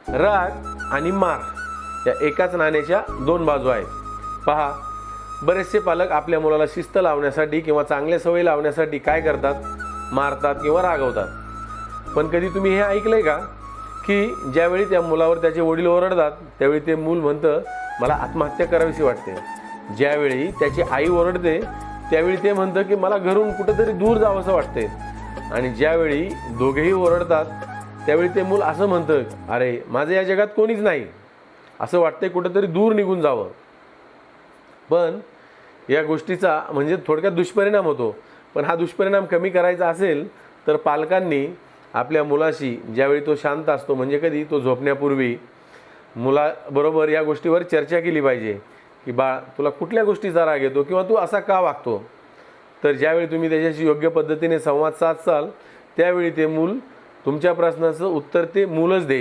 राग आणि मार या एकाच नाण्याच्या दोन बाजू आहेत. पहा, बरेचसे पालक आपल्या मुलाला शिस्त लावण्यासाठी किंवा चांगल्या सवयी लावण्यासाठी काय करतात, मारतात किंवा रागवतात. पण कधी तुम्ही हे ऐकलंय का की ज्यावेळी त्या मुलावर त्याचे वडील ओरडतात त्यावेळी ते मूल म्हणतं मला आत्महत्या करावीशी वाटते. ज्यावेळी त्याची आई ओरडते त्यावेळी ते म्हणतं की मला घरून कुठेतरी दूर जावंसं वाटते. आणि ज्यावेळी दोघेही ओरडतात त्यावेळी ते मूल असं म्हणतं अरे माझं या जगात कोणीच नाही, असं वाटतंय कुठेतरी दूर निघून जावं. पण या गोष्टीचा म्हणजे थोडक्यात दुष्परिणाम होतो. पण हा दुष्परिणाम कमी करायचा असेल तर पालकांनी आपल्या मुलाशी ज्यावेळी तो शांत असतो म्हणजे कधी तो झोपण्यापूर्वी मुलाबरोबर या गोष्टीवर चर्चा केली पाहिजे की बाळ तुला कुठल्या गोष्टीचा राग येतो किंवा तू असा का वागतो. तर ज्यावेळी तुम्ही त्याच्याशी योग्य पद्धतीने संवाद साधसाल त्यावेळी ते मूल तुमच्या प्रश्नाचं उत्तर ते मूलच देईल.